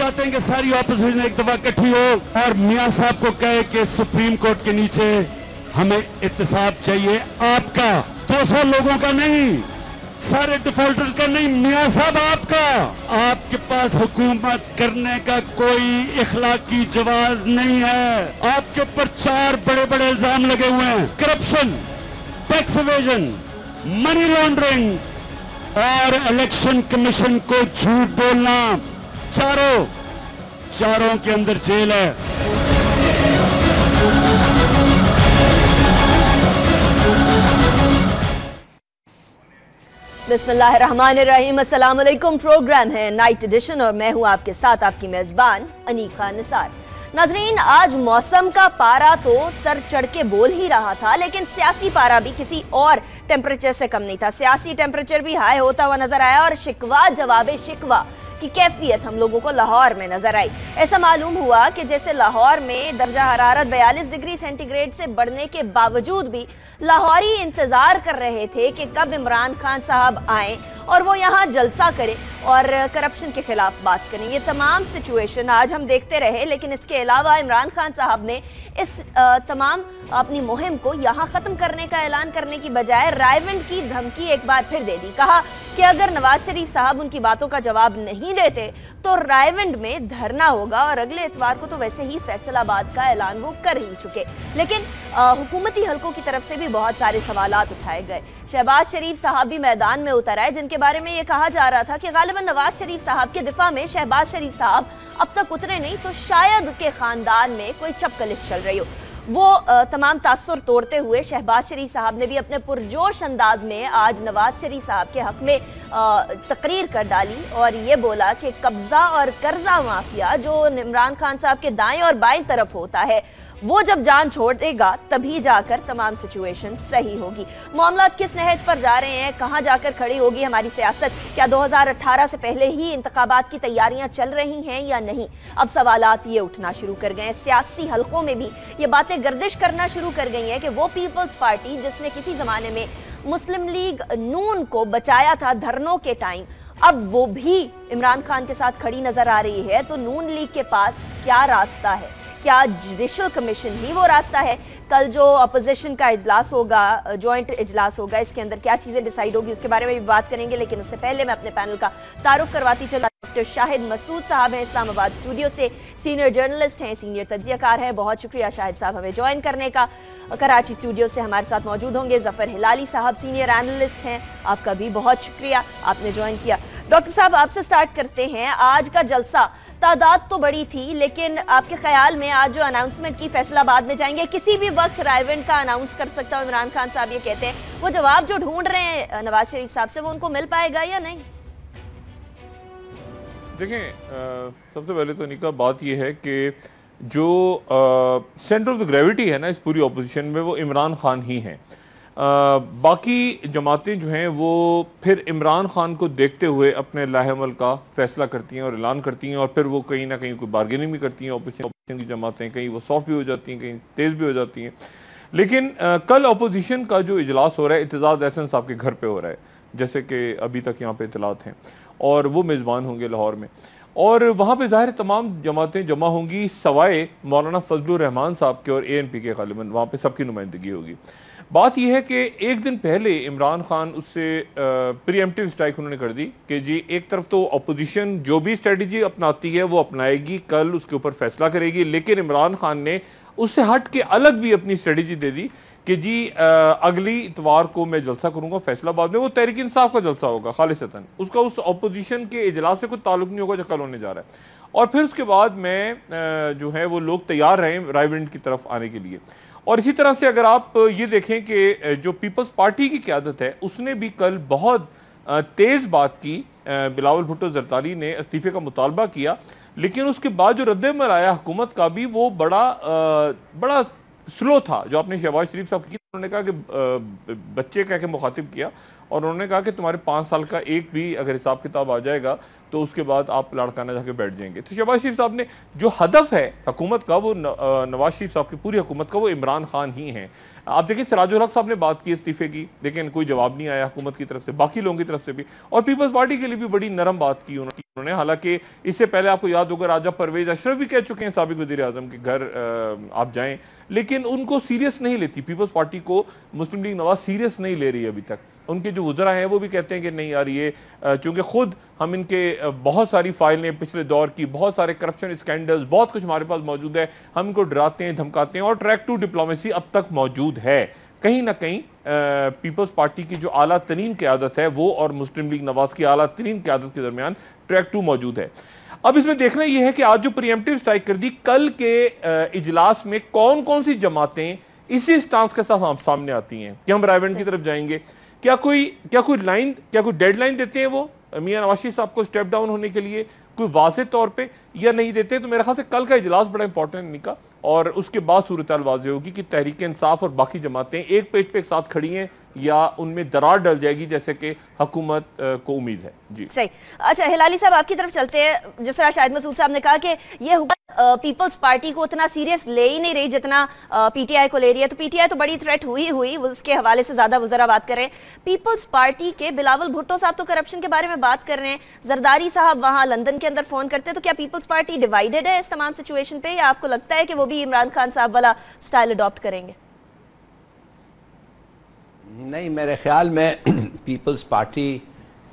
चाहते हैं कि सारी ऑपोजिशन एक दफा इकट्ठी हो और मियां साहब को कहे कि सुप्रीम कोर्ट के नीचे हमें इत्तेसाब चाहिए, आपका 200 लोगों का नहीं, सारे डिफॉल्टर्स का नहीं, मियां साहब आपका। आपके पास हुकूमत करने का कोई इखलाकी जवाज नहीं है। आपके ऊपर 4 बड़े बड़े इल्जाम लगे हुए हैं, corruption, tax evasion, money laundering और इलेक्शन कमीशन को झूठ बोलना। चारों के अंदर जेल है। बिस्मिल्लाहिर्रहमानिर्रहीम। अस्सलाम वालेकुम। प्रोग्राम है नाइट एडिशन और मैं हूं आपके साथ आपकी मेजबान अनीका निसार। नाजरीन, आज मौसम का पारा तो सर चढ़ के बोल ही रहा था, लेकिन सियासी पारा भी किसी और टेम्परेचर से कम नहीं था। सियासी टेम्परेचर भी हाई होता हुआ नजर आया और शिकवा जवाबे शिकवा की कैफियत हम लोगों को लाहौर में नजर आई। ऐसा मालूम हुआ कि जैसे लाहौर में दर्जा हरारत 42 डिग्री सेंटीग्रेड से बढ़ने के बावजूद भी लाहौरी इंतजार कर रहे थे कि कब इमरान खान साहब आए और वो यहाँ जलसा करें और करप्शन के खिलाफ बात करें। ये तमाम सिचुएशन आज हम देखते रहे, लेकिन इसके अलावा इमरान खान साहब ने इस तमाम अपनी मुहिम को यहाँ खत्म करने का ऐलान करने की बजाय रायविंड की धमकी एक बार फिर दे दी। कहा कि अगर नवाज शरीफ साहब उनकी बातों का जवाब नहीं देते तो रायविंड में धरना होगा और अगले इतवार को तो वैसे ही फैसलाबाद का ऐलान वो कर ही चुके। लेकिन हुकूमती हलकों की तरफ से भी बहुत सारे सवालात उठाए गए। शहबाज शरीफ साहब भी मैदान में उतर आए, जिनके बारे में ये कहा जा रहा था कि गालिबन नवाज शरीफ साहब के दिफा में शहबाज शरीफ साहब अब तक उतरे नहीं तो शायद के खानदान में कोई चपकलिश चल रही हो। वो तमाम तासुर तोड़ते हुए शहबाज शरीफ साहब ने भी अपने पुरजोश अंदाज में आज नवाज शरीफ साहब के हक में तकरीर कर डाली और ये बोला कि कब्जा और कर्जा माफिया जो इमरान खान साहब के दाएं और बाएं तरफ होता है, वो जब जान छोड़ देगा तभी जाकर तमाम सिचुएशन सही होगी। मामला किस नहज पर जा रहे हैं, कहां जाकर खड़ी होगी हमारी सियासत? क्या 2018 से पहले ही इंतखाबात की तैयारियां चल रही हैं या नहीं? अब सवालात ये उठना शुरू कर गए हैं। सियासी हलकों में भी ये बातें गर्दिश करना शुरू कर गई हैं कि वो पीपल्स पार्टी जिसने किसी जमाने में मुस्लिम लीग नून को बचाया था धरनों के टाइम, अब वो भी इमरान खान के साथ खड़ी नजर आ रही है। तो नून लीग के पास क्या रास्ता है? क्या जुडिशल कमीशन ही वो रास्ता है? कल जो अपोजिशन का इजलास होगा, जॉइंट इजलास होगा, इसके अंदर क्या चीजें डिसाइड होगी उसके बारे में भी बात करेंगे। लेकिन उससे पहले मैं अपने पैनल का तारुफ करवाती चला। डॉक्टर शाहिद मसूद साहब हैं इस्लामाबाद स्टूडियो से, सीनियर जर्नलिस्ट हैं, सीनियर तज्जियाकार हैं। बहुत शुक्रिया शाहिद साहब हमें ज्वाइन करने का। कराची स्टूडियो से हमारे साथ मौजूद होंगे जफर हिलाली साहब, सीनियर एनालिस्ट हैं, आपका भी बहुत शुक्रिया, आपने ज्वाइन किया। डॉक्टर साहब, आपसे स्टार्ट करते हैं। आज का जलसा तादाद तो बड़ी थी, लेकिन आपके ख्याल में आज जो अनाउंसमेंट की फैसलाबाद में जाएंगे, किसी भी वक्त रायविंड का अनाउंस कर सकता है इमरान खान साहब, ये कहते हैं, वो जवाब जो ढूंढ रहे हैं नवाज शरीफ साहब से वो उनको मिल पाएगा या नहीं? देखें, सबसे पहले तो निका बात यह है कि जो सेंटर ऑफ द ग्रेविटी है ना इस पूरी ऑपोजिशन में, वो इमरान खान ही हैं। बाकी जमातें जो हैं वो फिर इमरान खान को देखते हुए अपने लाहेमल का फैसला करती हैं और ऐलान करती हैं, और फिर वो कहीं ना कहीं कोई बार्गेनिंग भी करती हैं। ऑपोजिशन की जमातें कहीं वो सॉफ्ट भी हो जाती हैं, कहीं तेज़ भी हो जाती हैं। लेकिन कल अपोजिशन का जो इजलास हो रहा है इत्तेजाज एहसन साहब के घर पे हो रहा है, जैसे कि अभी तक यहाँ पे इतलात हैं, और वो मेज़बान होंगे लाहौर में, और वहाँ पे ज़ाहिर तमाम जमातें जमा होंगी सवाए मौलाना फजलुर रहमान साहब के और ANP के गालिबन वहाँ पे सबकी नुमाइंदगी होगी। बात यह है कि एक दिन पहले इमरान खान उससे प्रीएम्प्टिव स्ट्राइक उन्होंने कर दी कि जी एक तरफ तो अपोजिशन जो भी स्ट्रेटजी अपनाती है वो अपनाएगी, कल उसके ऊपर फैसला करेगी, लेकिन इमरान खान ने उससे हट के अलग भी अपनी स्ट्रेटजी दे दी कि जी अगली इतवार को मैं जलसा करूंगा फैसलाबाद में, वो तहरीक इंसाफ का जलसा होगा खालिसतन, उसका उस अपोजिशन के इजलास से कोई ताल्लुक नहीं होगा जो कल होने जा रहा है। और फिर उसके बाद में जो है वो लोग तैयार रहे रायविंड की तरफ आने के लिए। और इसी तरह से अगर आप ये देखें कि जो पीपल्स पार्टी की क़यादत है उसने भी कल बहुत तेज़ बात की। बिलावल भुट्टो जरदारी ने इस्तीफे का मुतालबा किया, लेकिन उसके बाद जो रद्द-ए-अमल आया हुकूमत का भी वो बड़ा स्लो था। जो आपने शहबाज शरीफ साहब की, उन्होंने कहा कि बच्चे कह के मुखातिब किया, और उन्होंने कहा कि तुम्हारे 5 साल का एक भी अगर हिसाब किताब आ जाएगा तो उसके बाद आप लड़काना जाके बैठ जाएंगे। तो शहबाज शरीफ साहब ने जो हदफ है हुकूमत का, वो नवाज शरीफ साहब की पूरी हुकूमत का वो इमरान खान ही हैं। आप देखिए सिराजुल हक साहब ने बात की इस्तीफे की, लेकिन कोई जवाब नहीं आया हुकूमत की तरफ से, बाकी लोगों की तरफ से भी। और पीपल्स पार्टी के लिए भी बड़ी नरम बात की उन्होंने। हालांकि इससे पहले आपको याद होगा राजा परवेज अशरफ भी कह चुके हैं साबिक वजीर आजम के घर आप जाएं, लेकिन उनको सीरियस नहीं लेती पीपल्स पार्टी को। मुस्लिम लीग नवाज सीरियस नहीं ले रही अभी तक। उनके जो वज़रा हैं वो भी कहते हैं कि नहीं यार ये चूंकि खुद हम इनके बहुत सारी फाइलें पिछले दौर की, बहुत सारे करप्शन स्कैंडल्स, बहुत कुछ हमारे पास मौजूद है, हम इनको डराते हैं, धमकाते हैं, और ट्रैक टू डिप्लोमेसी अब तक मौजूद है। कहीं ना कहीं पीपल्स पार्टी की जो आला तरीन क़यादत है वो और मुस्लिम लीग नवाज की आला तरीन क़यादत के दरमियान ट्रैक टू मौजूद है। अब इसमें देखना यह है कि आज जो प्रीएम्प्टिव स्ट्राइक कर दी, कल के इजलास में कौन कौन सी जमातें इसी स्टांस के साथ सामने आती हैं कि हम रायबंद की तरफ जाएंगे। क्या कोई डेडलाइन देते हैं वो मियां नवाज शरीफ साहब को स्टेप डाउन होने के लिए कोई वाज़ेह तौर पे, या नहीं देते? तो मेरे ख्याल से कल का इजलास बड़ा इंपॉर्टेंट निकला और उसके बाद सूरत वाज़ेह होगी कि तहरीक इंसाफ और बाकी जमातें एक पेज पे एक साथ खड़ी हैं या उनमें दरार डल जाएगी जैसे कि हुकूमत को उम्मीद है। जी सही। अच्छा हिलाली साहब आपकी तरफ चलते हैं। जिस तरह शाहिद मसूद साहब ने कहा कि ये हुकूमत पीपल्स पार्टी को उतना सीरियस ले ही नहीं रही जितना पीटीआई को ले रही है, तो पीटीआई तो बड़ी थ्रेट हुई उसके हवाले से ज्यादा वज़रा बात कर रहे हैं। पीपल्स पार्टी के बिलावल भुट्टो साहब तो करप्शन के बारे में बात कर रहे हैं, जरदारी साहब वहां लंदन के अंदर फोन करते हैं। तो क्या पीपल्स पार्टी डिवाइडेड है इस तमाम सिचुएशन पे, या आपको लगता है कि वो भी इमरान खान साहब वाला स्टाइल अडॉप्ट करेंगे? नहीं, मेरे ख्याल में पीपल्स पार्टी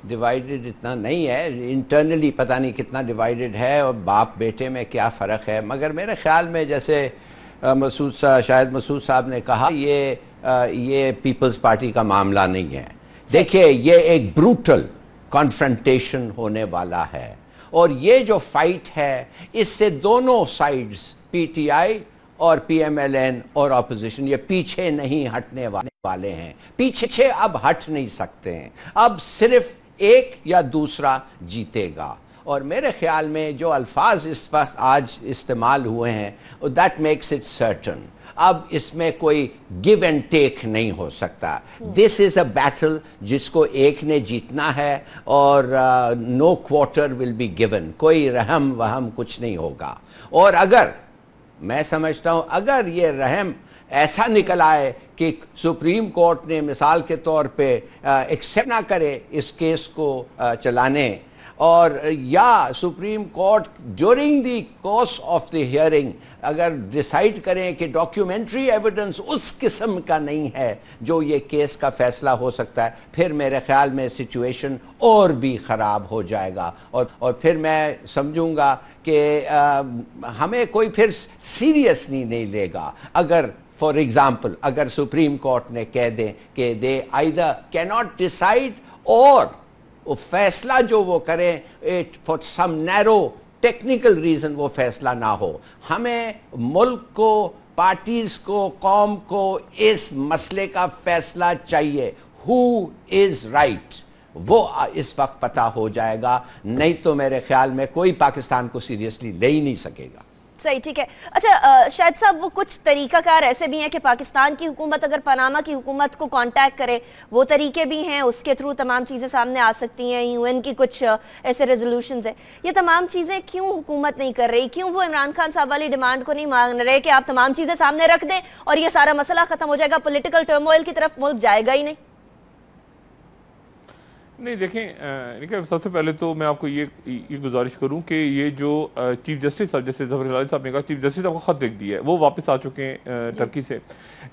डिवाइडेड इतना नहीं है। इंटरनली पता नहीं कितना डिवाइडेड है और बाप बेटे में क्या फ़र्क है, मगर मेरे ख्याल में जैसे शायद मसूद साहब ने कहा ये पीपल्स पार्टी का मामला नहीं है। देखिए ये एक ब्रूटल कॉन्फ्रंटेशन होने वाला है और ये जो फाइट है इससे दोनों साइड्स पीटीआई और पीएमएलएन और ऑपोजिशन ये पीछे नहीं हटने वाले हैं। पीछे अब हट नहीं सकते हैं, अब सिर्फ एक या दूसरा जीतेगा। और मेरे ख्याल में जो अल्फाज इस वक्त आज इस्तेमाल हुए हैं दैट मेक्स इट सर्टन, अब इसमें कोई गिव एंड टेक नहीं हो सकता। दिस इज अ बैटल जिसको एक ने जीतना है और no quarter will be given, कोई रहम वहम कुछ नहीं होगा। और अगर मैं समझता हूं अगर ये रहम ऐसा निकल आए कि सुप्रीम कोर्ट ने मिसाल के तौर पे एक्सेप्ट ना करे इस केस को चलाने, और या supreme court during the course of the hearing अगर डिसाइड करें कि डॉक्यूमेंट्री एविडेंस उस किस्म का नहीं है जो ये केस का फैसला हो सकता है, फिर मेरे ख्याल में सिचुएशन और भी ख़राब हो जाएगा। और फिर मैं समझूंगा कि हमें कोई फिर सीरियसली नहीं लेगा अगर फॉर एग्जाम्पल अगर सुप्रीम कोर्ट ने कह दें कि they either can not decide और वो फैसला जो वो करें it for some narrow technical reason वो फैसला ना हो। हमें मुल्क को, पार्टीज को, कौम को इस मसले का फैसला चाहिए। हु इज राइट वो इस वक्त पता हो जाएगा, नहीं तो मेरे ख्याल में कोई पाकिस्तान को सीरियसली ले ही नहीं सकेगा। सही, ठीक है। अच्छा शायद साहब वो कुछ तरीकाकार ऐसे भी हैं कि पाकिस्तान की हुकूमत अगर पनामा की हुकूमत को कांटेक्ट करे, वो तरीके भी हैं, उसके थ्रू तमाम चीज़ें सामने आ सकती हैं। यूएन की कुछ ऐसे रेजोल्यूशंस हैं। ये तमाम चीज़ें क्यों हुकूमत नहीं कर रही? क्यों वो इमरान खान साहब वाली डिमांड को नहीं मान रहे कि आप तमाम चीज़ें सामने रख दें और ये सारा मसला खत्म हो जाएगा, पॉलिटिकल टर्मोइल की तरफ मुल्क जाएगा ही नहीं? नहीं देखें, सबसे पहले तो मैं आपको ये गुजारिश करूं कि ये जो चीफ जस्टिस साहब, जैसे जफर हिलाली साहब ने कहा, चीफ जस्टिस साहब को खत देख दिया है, वो वापस आ चुके हैं टर्की से।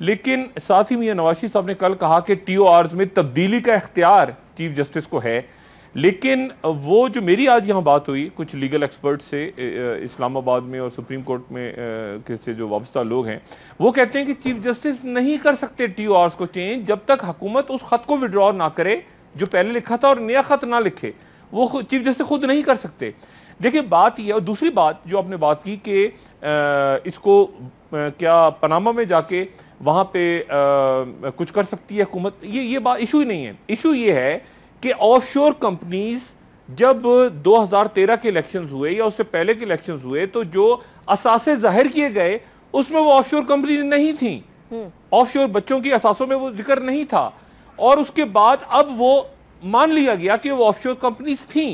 लेकिन साथ ही मियां नवाज शरीफ साहब ने कल कहा कि टीओआर्स में तब्दीली का इख्तियार चीफ जस्टिस को है। लेकिन वो जो मेरी आज यहाँ बात हुई कुछ लीगल एक्सपर्ट से इस्लामाबाद में और सुप्रीम कोर्ट में के से जो वाबस्ता लोग हैं, वो कहते हैं कि चीफ जस्टिस नहीं कर सकते टीओआर्स को चेंज जब तक हुकूमत उस खत को विड्रॉ ना करे जो पहले लिखा था और नया खत ना लिखे। वो चीफ जस्टिस खुद नहीं कर सकते। देखिए बात यह, और दूसरी बात जो आपने बात की कि इसको क्या पनामा में जाके वहां पे कुछ कर सकती है हुकूमत, ये बात इशू ही नहीं है। इशू ये है कि ऑफशोर कंपनीज जब 2013 के इलेक्शंस हुए या उससे पहले के इलेक्शंस हुए तो जो असासे जाहिर किए गए उसमें वो ऑफशोर कंपनीज नहीं थी, ऑफशोर बच्चों की असासों में वो जिक्र नहीं था। और उसके बाद अब वो मान लिया गया कि वो ऑफशोर कंपनीज थी।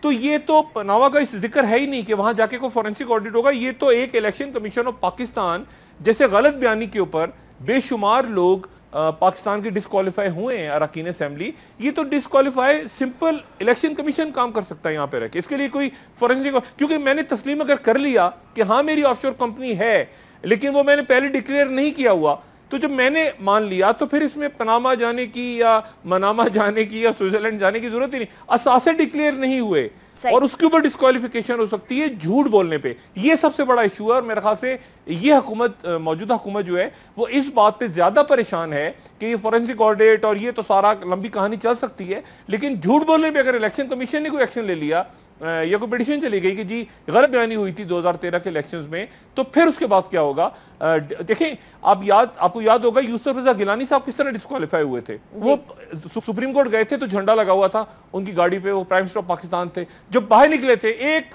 तो ये तो पनामा का इस जिक्र है ही नहीं कि वहां जाके कोई फॉरेंसिक ऑडिट होगा। ये तो एक इलेक्शन कमीशन ऑफ पाकिस्तान जैसे गलत बयानी के ऊपर बेशुमार लोग पाकिस्तान के डिस्क्वालीफाई हुए हैं अरकान असेंबली। ये तो डिस्क्वालीफाई सिंपल इलेक्शन कमीशन काम कर सकता है यहाँ पे रह के, इसके लिए कोई फॉरेंसिक, क्योंकि मैंने तस्लीम अगर कर लिया कि हाँ मेरी ऑफशोर कंपनी है लेकिन वो मैंने पहले डिक्लेयर नहीं किया हुआ, तो जब मैंने मान लिया तो फिर इसमें पनामा जाने की या मनामा जाने की या स्विट्जरलैंड जाने की जरूरत ही नहीं, असासे डिक्लेयर नहीं हुए और उसके ऊपर डिस्क्वालिफिकेशन हो सकती है झूठ बोलने पे। ये सबसे बड़ा इशू है और मेरे ख्याल से ये हुकूमत, मौजूदा हुकूमत जो है वो इस बात पे ज्यादा परेशान है कि ये फॉरेंसिक ऑडिट और ये तो सारा लंबी कहानी चल सकती है, लेकिन झूठ बोलने पे अगर इलेक्शन कमीशन ने कोई एक्शन ले लिया या कोई पिटीशन चली गई कि जी गलत बयानी हुई थी 2013 के इलेक्शंस में, तो फिर उसके बाद क्या होगा? देखें, आपको याद होगा यूसुफ रजा गिलानी साहब किस तरह डिस्क्वालीफाई हुए थे। वो सुप्रीम कोर्ट गए थे तो झंडा लगा हुआ था उनकी गाड़ी पे, वो प्राइम मिनिस्टर ऑफ पाकिस्तान थे। जब बाहर निकले थे 1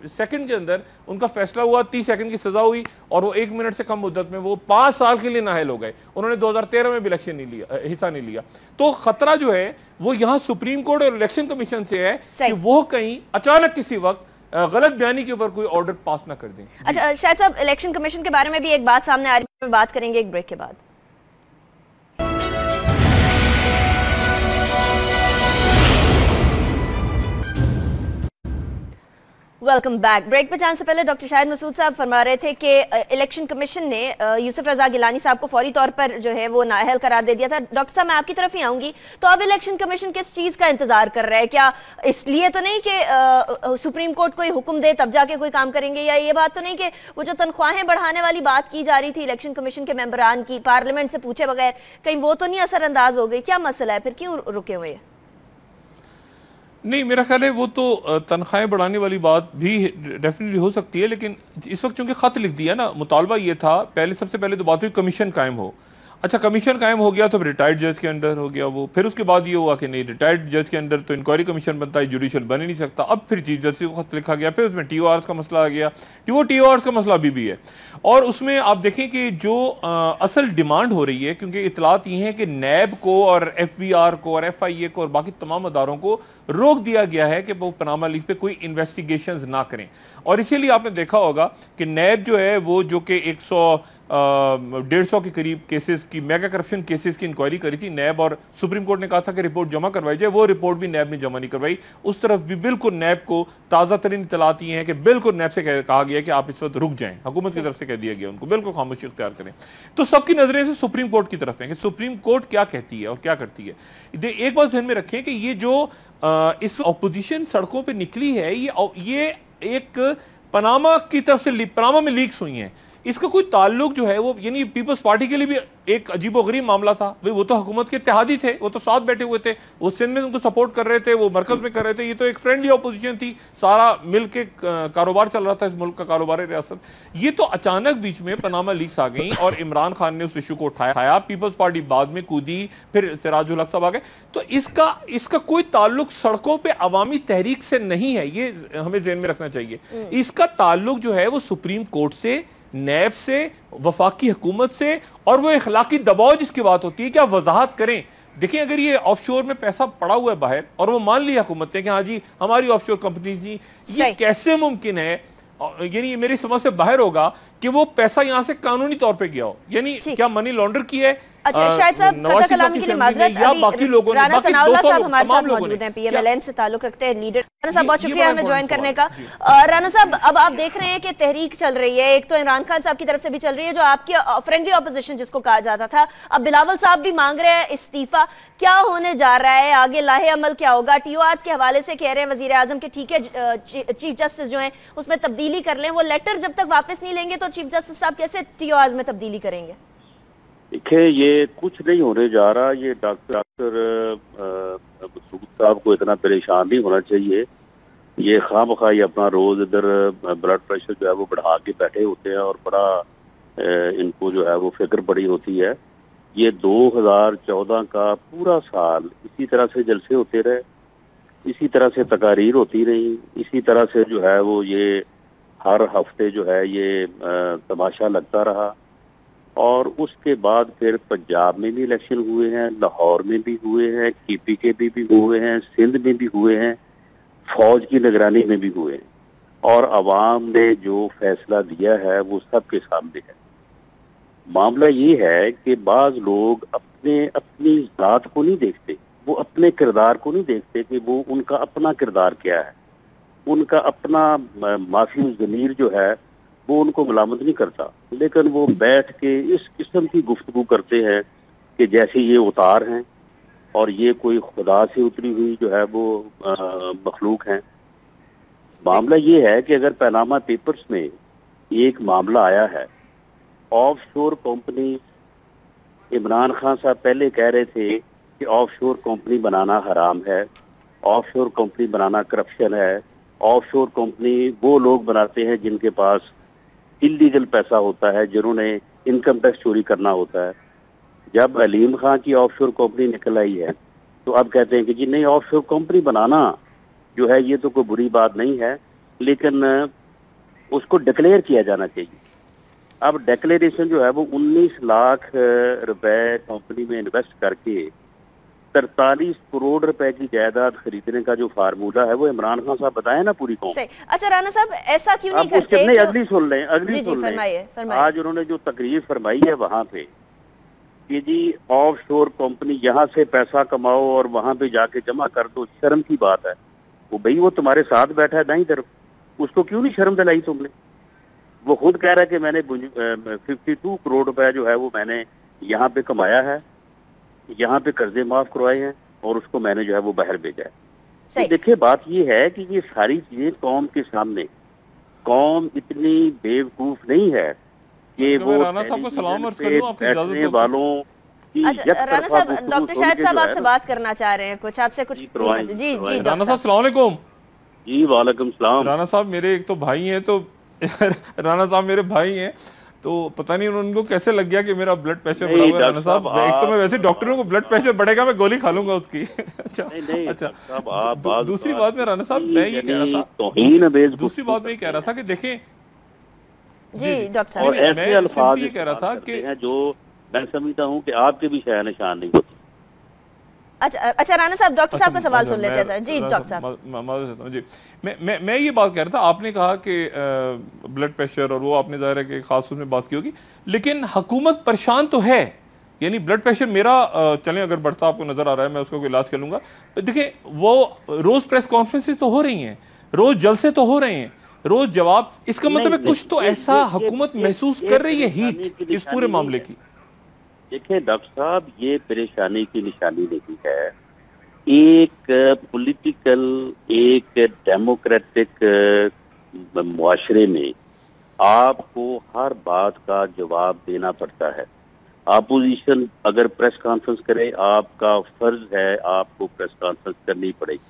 सेकंड के अंदर उनका फैसला हुआ, 30 सेकंड की सजा हुई और वो 1 मिनट से कम मुद्दत में वो 5 साल के लिए नाअहल हो गए। उन्होंने 2013 में भी इलेक्शन नहीं लिया, हिस्सा नहीं लिया। तो खतरा जो है वो यहां सुप्रीम कोर्ट और इलेक्शन कमीशन से है कि वो कहीं अचानक किसी वक्त गलत बयानी के ऊपर कोई ऑर्डर पास ना कर दें। अच्छा शायद साहब, इलेक्शन कमीशन के बारे में भी एक बात सामने आ रही है, बात करेंगे एक ब्रेक के बाद। Welcome back. ब्रेक पे जाने से पहले डॉक्टर शाहिद मसूद साहब फरमा रहे थे कि इलेक्शन कमीशन ने यूसुफ रजा गिलानी साहब को फौरी तौर पर जो है वो नाअहल करार दे दिया था। डॉक्टर साहब मैं आपकी तरफ ही आऊंगी, तो अब इलेक्शन कमीशन किस चीज का इंतजार कर रहा है? क्या इसलिए तो नहीं कि सुप्रीम कोर्ट कोई हुक्म दे तब जाके कोई काम करेंगे, या ये बात तो नहीं कि वो जो तनख्वाहें बढ़ाने वाली बात की जा रही थी इलेक्शन कमीशन के मेंबरान की पार्लियामेंट से पूछे बगैर, कहीं वो तो नहीं असरअंदाज हो गई? क्या मसला है, फिर क्यों रुके हुए? नहीं, मेरा ख्याल है वो तो तनख्वाहें बढ़ाने वाली बात भी डेफिनेटली हो सकती है, लेकिन इस वक्त चूंकि खत लिख दिया ना, मुतालबा ये था पहले, सबसे पहले तो बात हुई कमीशन कायम हो। अच्छा, कमीशन कायम हो गया तो रिटायर्ड जज के अंडर हो गया वो, फिर उसके बाद ये हुआ कि नहीं, रिटायर्ड जज के अंडर तो इंक्वायरी कमीशन बनता है, जुडिशियल बन ही नहीं सकता। अब फिर चीफ जस्टिस को खत लिखा गया, फिर उसमें TORs का मसला आ गया। TORs का मसला अभी भी है और उसमें आप देखें कि जो असल डिमांड हो रही है, क्योंकि इतलात ये है कि नैब को और FBR को और FIA को और बाकी तमाम अदारों को रोक दिया गया है कि वो पनामा लीक पे कोई इन्वेस्टिगेशंस ना करें। और इसीलिए आपने देखा होगा कि नैब जो है वो, जो कि 150 के करीब केसेस की, मेगा करप्शन केसेस की इंक्वायरी करी थी नैब, और सुप्रीम कोर्ट ने कहा था कि रिपोर्ट जमा करवाई जाए, वो रिपोर्ट भी नैब ने जमा नहीं करवाई। उस तरफ भी बिल्कुल नैब को ताज़ा तरीन इत्तलात ये हैं कि बिल्कुल नैब से कहा गया कि आप इस वक्त रुक जाएं, हुकूमत की तरफ से कह दिया गया उनको बिल्कुल खामोशी इख्तियार करें। तो सबकी नजरें से सुप्रीम कोर्ट की तरफ है कि सुप्रीम कोर्ट क्या कहती है और क्या करती है। एक बात ध्यान में रखें कि ये जो इस अपोजिशन सड़कों पर निकली है, ये एक पनामा की तरफ से, पनामा में लीक्स हुई हैं, इसका कोई ताल्लुक जो है वो, यानी पीपल्स पार्टी के लिए भी एक अजीबोगरीब मामला था। भाई वो तो हुकूमत के इत्तेहादी थे, वो तो साथ बैठे हुए थे, वो सिंध में उनको सपोर्ट कर रहे थे, वो मरकज में कर रहे थे, ये तो एक फ्रेंडली अपोजिशन थी, सारा मिल के कारोबार चल रहा था इस मुल्क का, कारोबार रियासत। ये तो अचानक बीच में पनामा लीक्स आ गई और इमरान खान ने उस इशू को उठाया, पीपल्स पार्टी बाद में कूदी, फिर सिराजुल हक साहब आ गए। तो इसका कोई ताल्लुक सड़कों पर अवामी तहरीक से नहीं है, ये हमें ज़हन में रखना चाहिए। इसका ताल्लुक जो है वो सुप्रीम कोर्ट से, नैब से, वफाकी हुकूमत से, और वो इखलाकी दबाव जिसकी बात होती है कि आप वजाहत करें। देखिए, अगर ये ऑफशोर में पैसा पड़ा हुआ है बाहर और वो मान लिया हुकूमत ने कि हाँ जी हमारी ऑफशोर कंपनी थी, ये कैसे मुमकिन है? यानी मेरी समझ से बाहर होगा कि वो पैसा यहां से कानूनी तौर पे गया हो, यानी क्या मनी लॉन्डर की है? अच्छा शायद साहब, खता कलामी के लिए माजरत, या बाकी लोगों ने, बाकी 200 साहब हमारे साथ मौजूद हैं, PMLN से ताल्लुक रखते हैं, लीडर। राना साहब बहुत शुक्रिया हमें ज्वाइन करने का। राना साहब, अब आप देख रहे हैं कि तहरीक चल रही है, एक तो इमरान खान साहब की तरफ से भी चल रही है जो आपकी फ्रेंडली ऑपोजिशन जिसको कहा जाता था, अब बिलावल साहब भी मांग रहे हैं इस्तीफा। क्या होने जा रहा है आगे, लाहे अमल क्या होगा? TORs के हवाले से कह रहे हैं वजीर आजम के ठीक है चीफ जस्टिस जो है उसमें तब्दीली कर लें, वो लेटर जब तक वापस नहीं लेंगे तो चीफ जस्टिस साहब कैसे TORs में तब्दीली करेंगे? देखिए, ये कुछ नहीं होने जा रहा। ये डॉक्टर मसूद साहब को इतना परेशान नहीं होना चाहिए। ये खामखा ये अपना रोज इधर ब्लड प्रेशर जो है वो बढ़ा के बैठे होते हैं और बड़ा इनको जो है वो फिक्र पड़ी होती है। ये 2014 का पूरा साल इसी तरह से जलसे होते रहे, इसी तरह से तकारीर होती रही, इसी तरह से जो है वो ये हर हफ्ते जो है ये तमाशा लगता रहा। और उसके बाद फिर पंजाब में भी इलेक्शन हुए हैं, लाहौर में भी हुए हैं, KP के भी हुए हैं, सिंध में भी हुए हैं, फौज की निगरानी में भी हुए हैं, और अवाम ने जो फैसला दिया है वो सबके सामने है। मामला ये है कि बाज लोग अपने अपनी जात को नहीं देखते, वो अपने किरदार को नहीं देखते कि वो उनका अपना किरदार क्या है, उनका अपना माफी ज़मीर जो है वो उनको मलामत नहीं करता, लेकिन वो बैठ के इस किस्म की गुफ्तगू करते हैं कि जैसे ये उतार हैं और ये कोई खुदा से उतरी हुई जो है वो मखलूक हैं। मामला ये है कि अगर पनामा पेपर्स में एक मामला आया है, ऑफशोर कंपनी, इमरान खान साहब पहले कह रहे थे कि ऑफशोर कंपनी बनाना हराम है, ऑफशोर कंपनी बनाना करप्शन है, ऑफशोर कंपनी वो लोग बनाते हैं जिनके पास इलीगल पैसा होता है, जिन्होंने इनकम टैक्स चोरी करना होता है। जब अलीम खान की ऑफशोर कंपनी निकल आई है तो अब कहते हैं कि जी नहीं, ऑफशोर कंपनी बनाना जो है ये तो कोई बुरी बात नहीं है, लेकिन उसको डिक्लेयर किया जाना चाहिए। अब डिक्लेरेशन जो है वो 19 लाख रुपए कंपनी में इन्वेस्ट करके 43 करोड़ रुपए की जायदाद खरीदने का जो फार्मूला है वो इमरान खान साहब बताए ना पूरी कौम। अच्छा राना साहब, ऐसा क्यों नहीं करते? अगली सुन लें, अगली सुन लें। आज उन्होंने जो तकरीर फरमाई है वहां पे कि जी ऑफशोर कंपनी यहाँ से पैसा कमाओ और वहां पे जाके जमा कर दो, शर्म की बात है। वो भाई वो तुम्हारे साथ बैठा है दाईं तरफ, उसको क्यों नहीं शर्म दिलाई तुमने? वो खुद कह रहा है कि मैंने 52 करोड़ रुपए जो है वो मैंने यहाँ पे कमाया है, यहाँ पे कर्जे माफ करवाए हैं और उसको मैंने जो है वो बाहर भेजा है। तो देखिए बात ये है कि ये सारी चीजें कौम के सामने, कौम इतनी बेवकूफ नहीं है कि वो राना साहब को सलाम अर्ज कर लूं, आपकी इजाजत हो? वालों की राना साहब, डॉक्टर शाहिद साहब आपसे बात करना चाह रहे हैं, कुछ आपसे कुछ जी राना साहब अस्सलाम वालेकुम। जी वालेकुम सलाम। राना साहब मेरे एक तो भाई हैं, तो राना साहब मेरे भाई हैं, तो पता नहीं उनको कैसे लग गया कि मेरा ब्लड प्रेशर बढ़ा हुआ है। राना साहब एक तो मैं वैसे डॉक्टरों को ब्लड प्रेशर बढ़ेगा मैं गोली खा लूंगा उसकी। अच्छा दूसरी बात में राना साहब मैं ये कह रहा था, दूसरी बात मैं ये कह रहा था कि देखें जी डॉक्टर साहब, ऐसे अल्फाज ये कह रहा था कि जो मैं समझता हूँ कि आपके भी शायद निशान नहीं होते। अच्छा राना साहब, डॉक्टर साहब का सवाल सुन लेते हैं सर। जी डॉक्टर साहब जी, मैं ये बात कह रहा था, आपने कहा कि ब्लड प्रेशर और वो आपने जाहिर है कि खास उसमें बात की होगी, लेकिन हुकूमत परेशान तो है, यानी ब्लड प्रेशर मेरा चलें अगर बढ़ता आपको नजर आ रहा है मैं उसका कोई इलाज कर लूंगा। देखिए वो रोज प्रेस कॉन्फ्रेंसेस तो हो रही हैं, रोज जलसे तो हो रहे हैं, रोज जवाब, इसका मतलब है कुछ तो ऐसा हुकूमत महसूस कर रही है हीट इस पूरे मामले की। देखिए डॉक्टर साहब, ये परेशानी की निशानी नहीं है। एक पॉलिटिकल, एक डेमोक्रेटिक मुआशरे में आपको हर बात का जवाब देना पड़ता है। अपोजिशन अगर प्रेस कॉन्फ्रेंस करे, आपका फर्ज है आपको प्रेस कॉन्फ्रेंस करनी पड़ेगी।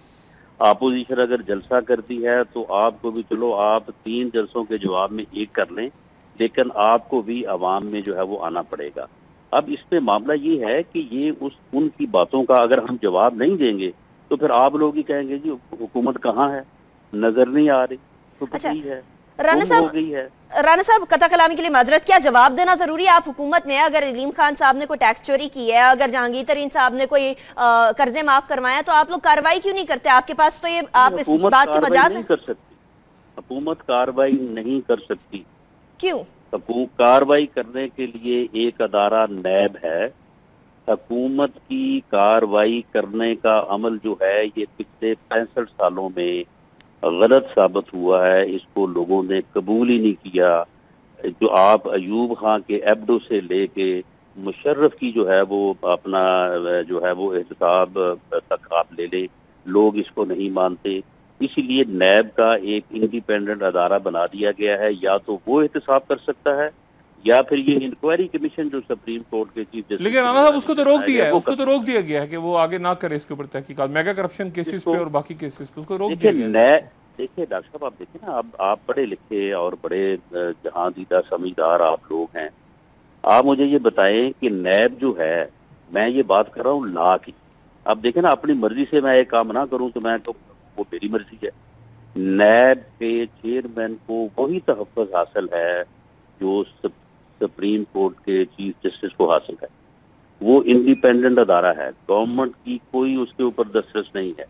अपोजिशन अगर जलसा करती है तो आपको भी, चलो आप 3 जलसों के जवाब में एक कर लें, लेकिन आपको भी अवाम में जो है वो आना पड़ेगा। अब इस पे मामला ये है कि ये उनकी बातों का अगर हम जवाब नहीं देंगे तो फिर आप लोग ही कहेंगे जी हुकूमत कहाँ है, नजर नहीं आ रही, तो अच्छा, है, राना साहब कथा कलामी के लिए माजरत, क्या जवाब देना जरूरी है? आप हुकूमत में है, अगर अलीम खान साहब ने कोई टैक्स चोरी की है, अगर जहांगीर तरीन साहब ने कोई कर्जे माफ करवाया, तो आप लोग कार्रवाई क्यों नहीं करते? आपके पास तो ये, आप इस बात की मजाज है। हुकूमत कार्रवाई नहीं कर सकती। क्यों? कार्रवाई करने के लिए एक अदारा नैब है। हुकूमत की कार्रवाई करने का अमल जो है ये पिछले 65 सालों में गलत साबित हुआ है, इसको लोगों ने कबूल ही नहीं किया। जो आप अयूब खान के एब्डो से लेके मुशर्रफ की जो है वो अपना जो है वो एहतसाब तक आप ले लें, लोग इसको नहीं मानते। इसीलिए नैब का एक इंडिपेंडेंट अदारा बना दिया गया है, या तो वो एहतसाब कर सकता है या फिर ये इंक्वायरी कमीशन जो सुप्रीम कोर्ट के चीफ जस्टिस, लेकिन राना साहब उसको तो रोक दिया है, उसको तो रोक दिया गया है कि वो आगे ना करे इसके ऊपर तहकीकात, मेगा करप्शन केसेस पे और बाकी केसेस पे उसको रोक दिया गया है। देखिए डॉक्टर साहब, आप देखिए ना, आप पढ़े लिखे और बड़े जहां दीदा समझदार आप लोग हैं, आप मुझे ये बताएं कि नैब जो है, मैं ये बात कर रहा हूँ लॉ की। अब देखें ना, अपनी मर्जी से मैं एक काम ना करूँ तो मैं तो वो मेरी मर्जी है। नैब के चेयरमैन को वही तहफ़्फ़ुज़ हासिल है जो सुप्रीम कोर्ट के चीफ जस्टिस को हासिल है। वो इंडिपेंडेंट अदारा है, गवर्नमेंट की कोई उसके ऊपर दस्तरस नहीं है।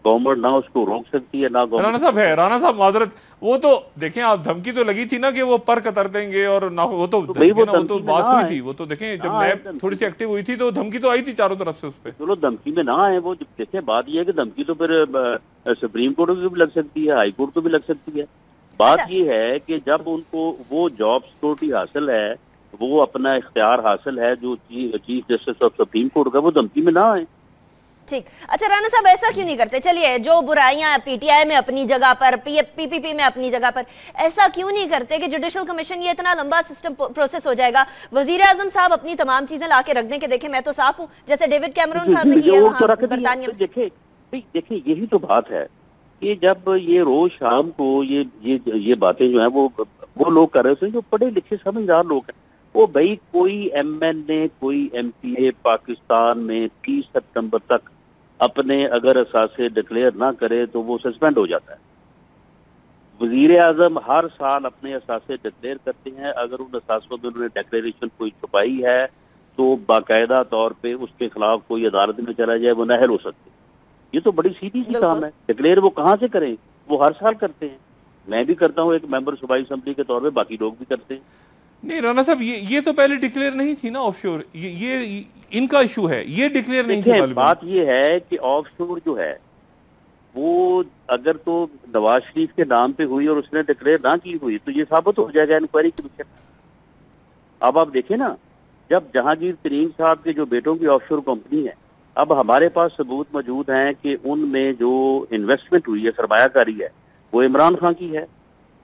गवर्नमेंट ना उसको रोक सकती है ना राना साहब है, राना साहब माजरत, वो तो देखें आप, धमकी तो लगी थी ना कि वो पर कतर देंगे और ना, वो तो भाई वो तो बात हुई थी, वो तो देखें जब नैब थोड़ी सी एक्टिव हुई थी तो धमकी तो आई थी चारों तरफ से उस पर। चलो धमकी में ना आए वो, देखें बात ये है कि धमकी तो फिर सुप्रीम कोर्ट को भी लग सकती है, हाई कोर्ट को भी लग सकती है। बात ये है कि जब उनको वो जॉब सिक्योरिटी हासिल है, वो अपना इख्तियार हासिल है जो chief justice of supreme court का, वो धमकी में ना आए। ठीक, अच्छा राना साहब ऐसा क्यों नहीं करते? चलिए, जो बुराइयां पीटीआई में अपनी जगह पर, पीपीपी में अपनी जगह पर, ऐसा क्यों नहीं करते कि जुडिशल कमीशन, ये इतना लंबा सिस्टम प्रोसेस हो जाएगा, वजीर आजम साहब अपनी तमाम चीजें लाके रख दें कि देखें मैं तो साफ हूं, जैसे डेविड कैमरून साहब ने किया बरतानिया में। देखिए यही तो बात है कि जब ये रोज शाम को ये बातें जो है वो लोग कर रहे थे जो पढ़े लिखे समझदार लोग हैं, वो भाई कोई एमएनए कोई एमपीए पाकिस्तान में 30 सितंबर तक अपने अगर असासे डिक्लेयर ना करे तो वो सस्पेंड हो जाता है। वजीर आजम हर साल अपने असासे डिक्लेयर करते हैं, अगर उन असासों में उन्होंने डिक्लेरेशन कोई छुपाई है तो बाकायदा तौर पे उसके खिलाफ कोई अदालत में चला जाए, वो नाहल हो सकते। ये तो बड़ी सीधी सी काम है। डिक्लेयर वो कहाँ से करें, वो हर साल करते हैं, मैं भी करता हूँ एक मेंबर सूबाई असेंबली के तौर पे, बाकी लोग भी करते हैं। नहीं राना साहब, ये तो पहले डिक्लेयर नहीं थी ना ऑफशोर, ये इनका इशू है, ये डिक्लेयर नहीं थी। बात ये है कि ऑफशोर जो है वो अगर तो नवाज शरीफ के नाम पे हुई और उसने डिक्लेयर ना की हुई तो ये साबित हो जाएगा इंक्वायरी कमीशन। अब आप देखें ना, जब जहांगीर तरीन साहब के जो बेटों की ऑफशोर कंपनी है, अब हमारे पास सबूत मौजूद हैं कि उनमें जो इन्वेस्टमेंट हुई है, सरमायाकारी है, वो इमरान खान की है।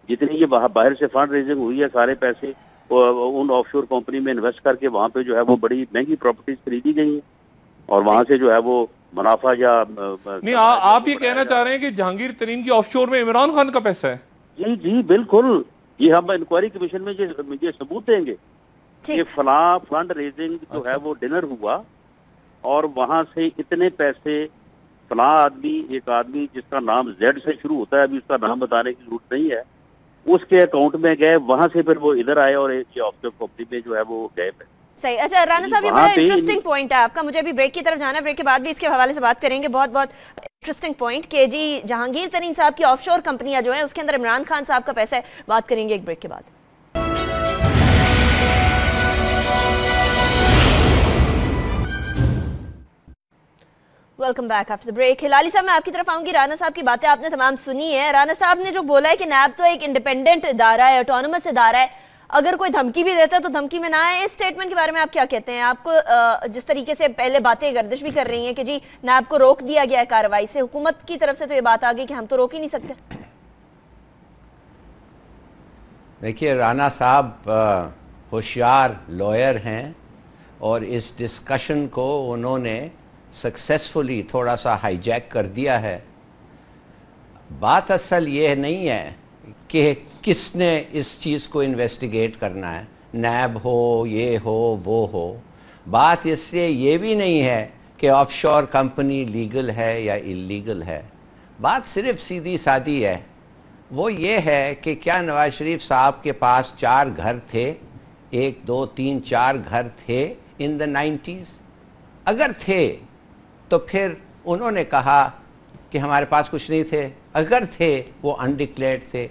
जितनी ये बाहर से फंड रेजिंग हुई है, सारे पैसे उन ऑफशोर कंपनी में इन्वेस्ट करके वहां पे जो है वो बड़ी महंगी प्रॉपर्टीज खरीदी गई हैं और वहां से जो है वो मुनाफा या नहीं, आप ये कहना चाह रहे हैं कि जहांगीर तरीन की ऑफशोर में इमरान खान का पैसा है? जी जी बिल्कुल, ये हम इंक्वायरी कमीशन में ये सबूत देंगे कि फला फंड रेजिंग जो है वो डिनर हुआ और वहां से इतने पैसे फला आदमी, एक आदमी जिसका नाम जेड से शुरू होता है, अभी उसका नाम बताने की जरूरत नहीं है, उसके अकाउंट में गए, वहां से फिर वो इधर आए और ये ऑफशोर कंपनी में जो है वो गए। सही, अच्छा राना साहब, ये बड़ा इंटरेस्टिंग पॉइंट है आपका, मुझे अभी ब्रेक की तरफ जाना है, ब्रेक के बाद भी इसके हवाले से बात करेंगे। बहुत बहुत इंटरेस्टिंग पॉइंट कि जी जहांगीर तरीन साहब की ऑफशोर कंपनियां जो है उसके अंदर इमरान खान साहब का पैसा है। बात करेंगे एक ब्रेक के बाद। Welcome back after the break. Hilali साहब, मैं आपकी तरफ आऊंगी। राना साहब की बातें आपने तमाम सुनी है। राना साहब ने जो बोला है कि नैब तो एक इंडिपेंडेंट इदारा है, ऑटोनोमस इदारा है, अगर कोई धमकी भी देता है तो धमकी में ना आए, इस स्टेटमेंट के बारे में आप क्या कहते हैं? आपको जिस तरीके से पहले बातें गर्दिश भी कर रही हैं कि जी नैब को रोक दिया गया है कार्रवाई से, हुकूमत की तरफ से तो ये बात आ गई कि हम तो रोक ही नहीं सकते। देखिए, राना साहब होशियार लॉयर हैं और इस डिस्कशन को उन्होंने सक्सेसफुली थोड़ा सा हाईजैक कर दिया है। बात असल ये नहीं है कि किसने इस चीज़ को इन्वेस्टिगेट करना है, नैब हो, ये हो, वो हो। बात इससे ये भी नहीं है कि ऑफशोर कंपनी लीगल है या इलीगल है। बात सिर्फ सीधी सादी है, वो ये है कि क्या नवाज शरीफ साहब के पास 4 घर थे, 1 2 3 4 घर थे इन द 90s? अगर थे तो फिर उन्होंने कहा कि हमारे पास कुछ नहीं थे। अगर थे वो अनडिक्लेयर्ड थे,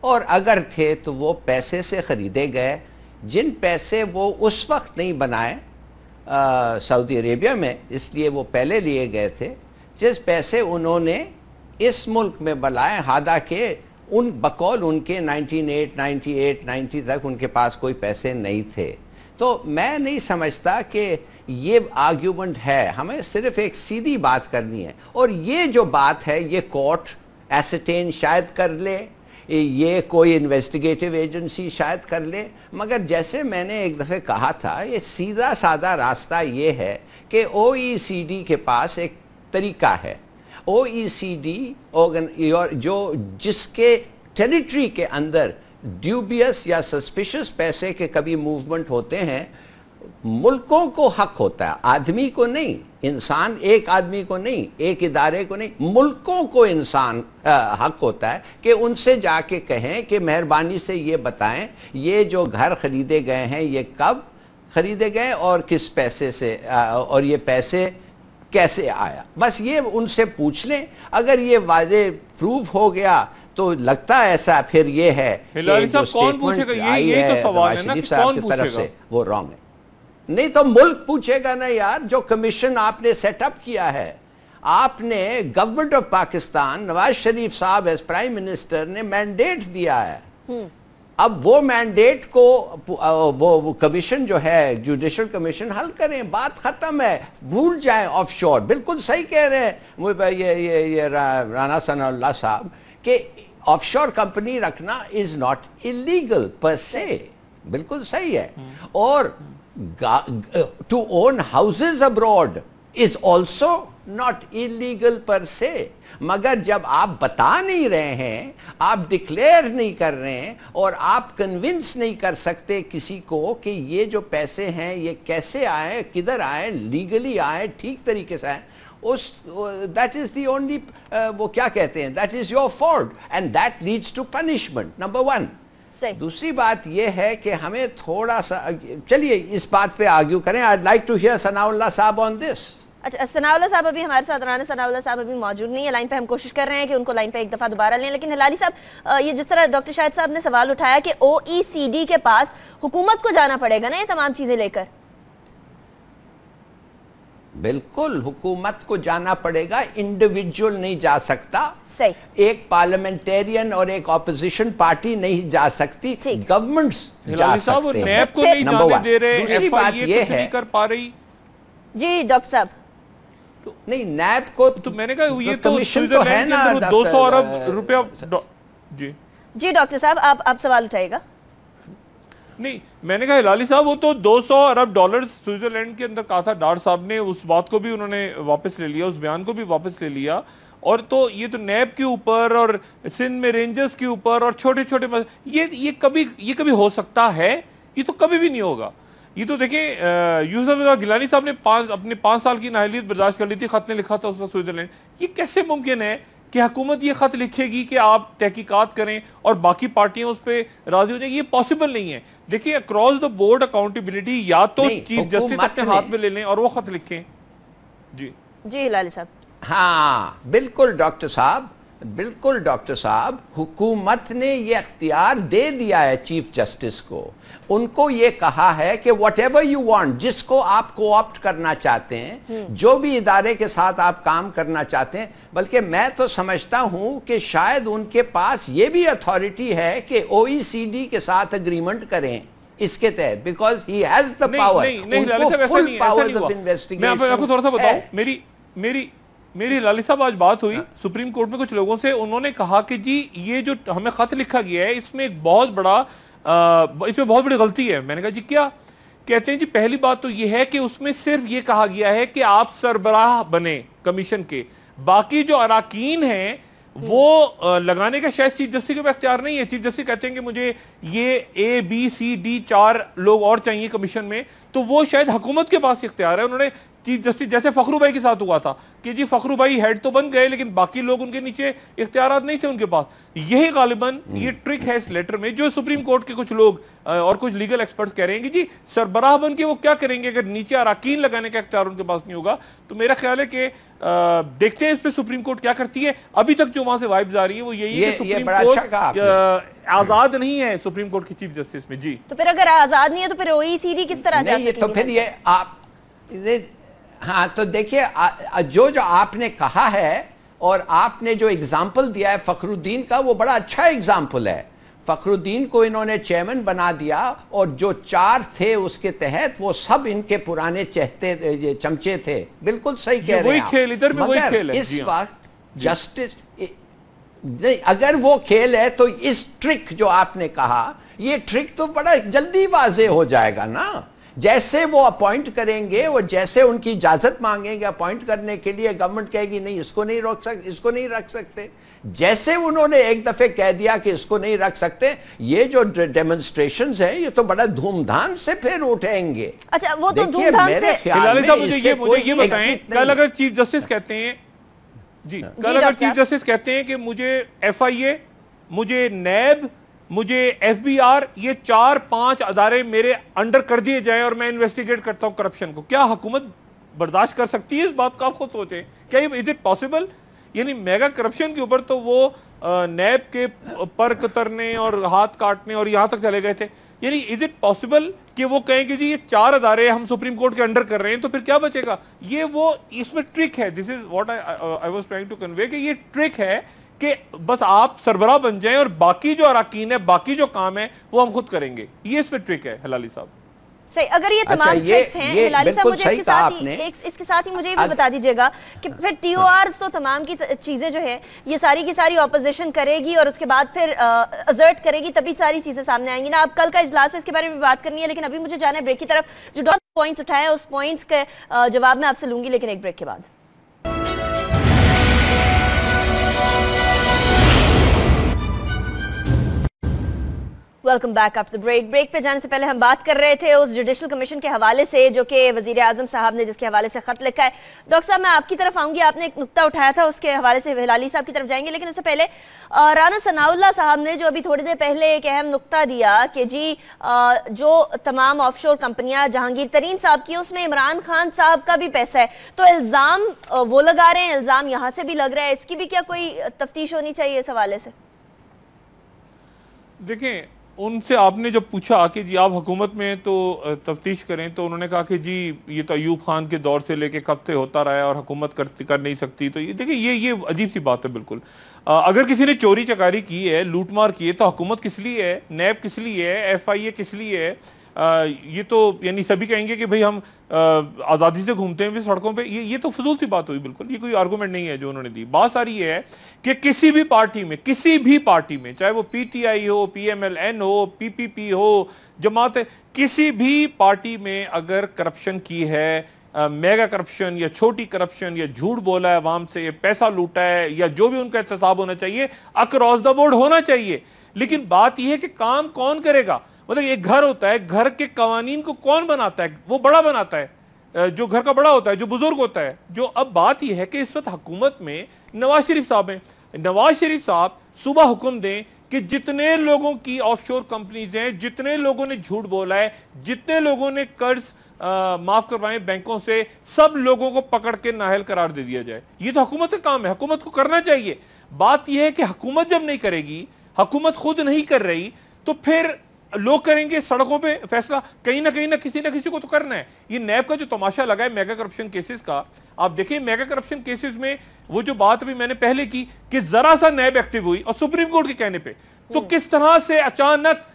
और अगर थे तो वो पैसे से ख़रीदे गए, जिन पैसे वो उस वक्त नहीं बनाए सऊदी अरेबिया में, इसलिए वो पहले लिए गए थे। जिस पैसे उन्होंने इस मुल्क में बनाए, हादा के उन बकौल उनके 98, 90 तक उनके पास कोई पैसे नहीं थे। तो मैं नहीं समझता कि ये आर्ग्यूमेंट है, हमें सिर्फ एक सीधी बात करनी है। और ये जो बात है ये कोर्ट एसेटेन शायद कर ले, ये कोई इन्वेस्टिगेटिव एजेंसी शायद कर ले, मगर जैसे मैंने एक दफ़े कहा था, ये सीधा साधा रास्ता ये है कि OECD के पास एक तरीका है। OECD जो जिसके टेरिटरी के अंदर ड्यूबियस या सस्पिशियस पैसे के कभी मूवमेंट होते हैं, मुल्कों को हक होता है, आदमी को नहीं, इंसान एक आदमी को नहीं, एक इदारे को नहीं, मुल्कों को इंसान हक होता है कि उनसे जाके कहें कि मेहरबानी से ये बताएं ये जो घर खरीदे गए हैं ये कब खरीदे गए और किस पैसे से, और ये पैसे कैसे आया, बस ये उनसे पूछ लें। अगर ये वाजे प्रूव हो गया तो लगता है ऐसा, फिर ये है हिलाली साहब कौन पूछेगा, यही तो सवाल है ना कि कौन पूछेगा, वो रॉन्ग है। नहीं तो मुल्क पूछेगा ना यार, जो कमीशन आपने सेटअप किया है, आपने गवर्नमेंट ऑफ पाकिस्तान, नवाज शरीफ साहब एज प्राइम मिनिस्टर ने मैंडेट दिया है। अब वो मैंडेट को वो कमीशन जो है, जुडिशल कमीशन हल करें, बात खत्म है, भूल जाएं ऑफशोर। बिल्कुल सही कह रहे हैं ये राना सनाउल्लाह साहब कि ऑफशोर कंपनी रखना is not illegal per se, बिल्कुल सही है। और to own houses abroad is also not illegal per se. मगर जब आप बता नहीं रहे हैं, आप डिक्लेयर नहीं कर रहे हैं, और आप कन्विंस नहीं कर सकते किसी को कि ये जो पैसे हैं ये कैसे आए, किधर आए, लीगली आए, ठीक तरीके से आए, उस दैट इज द ओनली, वो क्या कहते हैं, that is your fault and that leads to punishment, number 1। दूसरी बात यह है कि हमें थोड़ा सा, चलिए इस बात पे आर्ग्यू करें। I like to hear Sanaullah साहब ऑन दिस। अच्छा, सनाउल्लाह साहब अभी हमारे साथ, राना सनाउल्लाह साहब अभी मौजूद नहीं है लाइन पे। हम कोशिश कर रहे हैं कि उनको लाइन पे एक दफा दोबारा लें। लेकिन हिलाली साहब, ये जिस तरह डॉक्टर शाहिद साहब ने सवाल उठाया कि OECD के पास हुकूमत को जाना पड़ेगा ना ये तमाम चीजें लेकर। बिल्कुल, हुकूमत को जाना पड़ेगा, इंडिविजुअल नहीं जा सकता। सही। एक पार्लियामेंटेरियन और एक ऑपोजिशन पार्टी नहीं जा सकती, गवर्नमेंट्स जा सकते हैं। नैब को नहीं जाने दे रहे, दूसरी बात ये है, नहीं कर पा रही। जी डॉक्टर साहब, नहीं नैब को तो मैंने कहा ये तो कमीशन तो है ना, 200 अरब रुपया। जी डॉक्टर साहब, आप सवाल उठाएगा। नहीं, मैंने कहा हिलाली साहब वो तो 200 अरब डॉलर्स स्विट्जरलैंड के अंदर कहा था, डार साहब ने उस बात को भी उन्होंने वापस ले लिया, उस बयान को भी वापस ले लिया। और तो ये तो नैब के ऊपर और सिंध में रेंजर्स के ऊपर और छोटे छोटे ये कभी हो सकता है? ये तो कभी भी नहीं होगा। ये तो देखें, यूसुफ गिलानी साहब ने अपने 5 साल की नाअहलियत बर्दाश्त कर ली थी, खत ने लिखा था उस वक्त स्विट्जरलैंड। ये कैसे मुमकिन है कि हुकूमत ये खत लिखेगी कि आप तहकीकात करें और बाकी पार्टियां उस पर राजी हो जाएगी? ये पॉसिबल नहीं है। देखिए, अक्रॉस द बोर्ड अकाउंटेबिलिटी या तो चीफ जस्टिस अपने हाथ में ले लें और वो खत लिखें। जी हिलाली साहब। हाँ बिल्कुल डॉक्टर साहब, बिल्कुल डॉक्टर साहब, हुकूमत ने ये अख्तियार दे दिया है चीफ जस्टिस को। उनको ये कहा है कि वट एवर यू वांट, जिसको आप कोऑप्ट करना चाहते हैं, जो भी इदारे के साथ आप काम करना चाहते हैं, बल्कि मैं तो समझता हूं कि शायद उनके पास ये भी अथॉरिटी है कि OECD के साथ अग्रीमेंट करें इसके तहत, because he has the power, उनको फुल पावर्स ऑफ इन्वेस्टिगेशन। मैं आपको थोड़ा सा बताऊं, मेरी लाली साहब आज बात हुई सुप्रीम कोर्ट में कुछ लोगों से, उन्होंने कहा कि जी ये जो हमें खत लिखा गया है इसमें एक बहुत बड़ी गलती है। मैंने कहा जी क्या? कहते हैं जी पहली बात तो ये है कि उसमें सिर्फ ये कहा गया है कि आप सरबराह बने कमीशन के, बाकी जो अराकीन हैं वो लगाने का शायद चीफ जस्टिस के पास इख्तियार नहीं है। चीफ जस्टिस कहते हैं कि मुझे ये ABCD 4 लोग और चाहिए कमीशन में, तो वो शायद हुकूमत के पास इख्तियार है। उन्होंने चीफ जस्टिस, जैसे फखरू भाई के साथ हुआ था कि जी फखरू भाई हेड तो बन गए लेकिन बाकी लोग उनके नीचे इख्तियारात नहीं थे उनके पास। यही गालिबन ये ट्रिक है इस लेटर में, जो सुप्रीम कोर्ट के कुछ लोग और कुछ लीगल एक्सपर्ट्स कह रहे हैं कि जी सरबराह बन के वो क्या करेंगे अगर नीचे अराकीन लगाने का इख्तियार उनके पास नहीं होगा। तो मेरा ख्याल है कि देखते हैं इस पे सुप्रीम कोर्ट क्या करती है। अभी तक जो वहां से वाइब्स आ रही है वो यही है कि सुप्रीम कोर्ट आजाद नहीं है, सुप्रीम कोर्ट की चीफ जस्टिस में। जी तो फिर अगर आजाद नहीं है तो फिर OECD किस तरह जा सकेगी? तो फिर ये आप, हाँ तो देखिए, जो आपने कहा है और आपने जो एग्जाम्पल दिया है फखरुद्दीन का, वो बड़ा अच्छा एग्जाम्पल है। फखरुद्दीन को इन्होंने चेयरमैन बना दिया और जो 4 थे उसके तहत वो सब इनके पुराने चमचे थे। बिल्कुल सही कह रहे हैं खेल इधर में वही खेल है। इस वक्त जस्टिस नहीं, अगर वो खेल है तो इस ट्रिक जो आपने कहा, ये ट्रिक तो बड़ा जल्दी वाजे हो जाएगा ना। जैसे वो अपॉइंट करेंगे और जैसे उनकी इजाजत मांगेंगे अपॉइंट करने के लिए, गवर्नमेंट कहेगी नहीं इसको नहीं रोक सकते, इसको नहीं रख सकते। जैसे उन्होंने एक दफे कह दिया कि इसको नहीं रख सकते, ये जो डेमोन्स्ट्रेशंस हैं ये तो बड़ा धूमधाम से फिर उठेंगे। अच्छा, वो तो धूमधाम से। मुझे ये बताएं, कल अगर चीफ जस्टिस कहते हैं जी, कल अगर चीफ जस्टिस कहते हैं कि मुझे FIA, मुझे नैब, मुझे FBR, ये 4-5 अदारे मेरे अंडर कर दिए जाए और मैं इन्वेस्टिगेट करता हूं करप्शन को, क्या हुकूमत बर्दाश्त कर सकती है इस बात को? आप खुद सोचें, क्या ये इज इट पॉसिबल? यानी मेगा करप्शन के ऊपर तो वो नैब के पर कतरने और हाथ काटने और यहां तक चले गए थे। यानी इज इट पॉसिबल कि वो कहें कि जी ये 4 अदारे हम सुप्रीम कोर्ट के अंडर कर रहे हैं, तो फिर क्या बचेगा? ये वो इसमें ट्रिक है। This is what I was trying to convey कि ये ट्रिक है कि बस आप सरबराह बन जाएं और बाकी जो अराकीन है, बाकी जो काम है वो हम खुद करेंगे। ये इसमें ट्रिक है हलाली साहब। सही, अगर ये तमाम ट्रिक्स हैं हिलाली साहब, मुझे इसके साथ ही मुझे ये भी बता दीजिएगा कि फिर टीओआरस तो तमाम की चीजें जो है ये सारी की सारी ऑपोजिशन करेगी और उसके बाद फिर असर्ट करेगी, तभी सारी चीजें सामने आएंगी ना। अब कल का इजलास है, इसके बारे में बात करनी है, लेकिन अभी मुझे जाना है ब्रेक की तरफ। जो डॉट पॉइंट्स उठाए हैं उस पॉइंट्स के जवाब मैं आपसे लूंगी, लेकिन एक ब्रेक के बाद। Welcome back after break. Break पे जाने से पहले हम बात कर रहे थे उस जुडिशल कमीशन के हवाले से जो कि वजीर आजम साहब ने जिसके हवाले से खत लिखा है। डॉक्टर साहब, मैं आपकी तरफ आऊंगी, आपने एक नुक्ता उठाया था, उसके हवाले से हिलाली साहब की तरफ जाएंगे, लेकिन उससे पहले राना सनाउल्लाह साहब ने जो अभी थोड़ी देर पहले एक अहम नुक्ता दिया कि जी जो तमाम ऑफशोर कंपनियां जहांगीर तरीन साहब की, उसमें इमरान खान साहब का भी पैसा है, तो इल्जाम वो लगा रहे हैं, इल्जाम यहाँ से भी लग रहा है, इसकी भी क्या कोई तफ्तीश होनी चाहिए इस हवाले से? देखें, उनसे आपने जब पूछा कि जी आप हुकूमत में तो तफ्तीश करें, तो उन्होंने कहा कि जी ये तो अयूब खान के दौर से लेके कब से होता रहा है और हुकूमत कर नहीं सकती। तो ये देखिए, ये अजीब सी बात है बिल्कुल। अगर किसी ने चोरी चकारी की है, लूटमार की है, तो हुकूमत किस लिए है, नैब किस लिए है, FIA किस लिए है? ये तो यानी सभी कहेंगे कि भाई हम आज़ादी से घूमते हैं भी सड़कों पे, ये तो फजूल सी बात हुई बिल्कुल। ये कोई आर्गूमेंट नहीं है जो उन्होंने दी। बात सारी ये है कि किसी भी पार्टी में, चाहे वो PTI हो, PMLN हो, PPP हो, जमात, किसी भी पार्टी में अगर करप्शन की है, मेगा करप्शन या छोटी करप्शन या झूठ बोला है अवाम से, पैसा लूटा है, या जो भी उनका एहतसाब होना चाहिए, अक्रॉस द बोर्ड होना चाहिए। लेकिन बात यह है कि काम कौन करेगा? मतलब एक घर होता है, घर के कवानीन को कौन बनाता है? वो बड़ा बनाता है, जो घर का बड़ा होता है, जो बुजुर्ग होता है। जो अब बात यह है कि इस वक्त हुकूमत में नवाज शरीफ साहब हैं। नवाज शरीफ साहब सुबह हुक्म दें कि जितने लोगों की ऑफशोर कंपनीज हैं, जितने लोगों ने झूठ बोला है, जितने लोगों ने कर्ज माफ करवाए बैंकों से, सब लोगों को पकड़ के नाअहल करार दे दिया जाए। ये तो हुकूमत का काम है, हुकूमत को करना चाहिए। बात यह है कि हुकूमत जब नहीं करेगी, हुकूमत खुद नहीं कर रही, तो फिर लोग करेंगे सड़कों पे फैसला। कहीं ना किसी ना किसी को तो करना है। ये नैब का जो तमाशा लगा है मेगा करप्शन केसेस का, आप देखिए मेगा करप्शन केसेस में वो जो बात अभी मैंने पहले की कि जरा सा नैब एक्टिव हुई और सुप्रीम कोर्ट के कहने पे, तो किस तरह से अचानक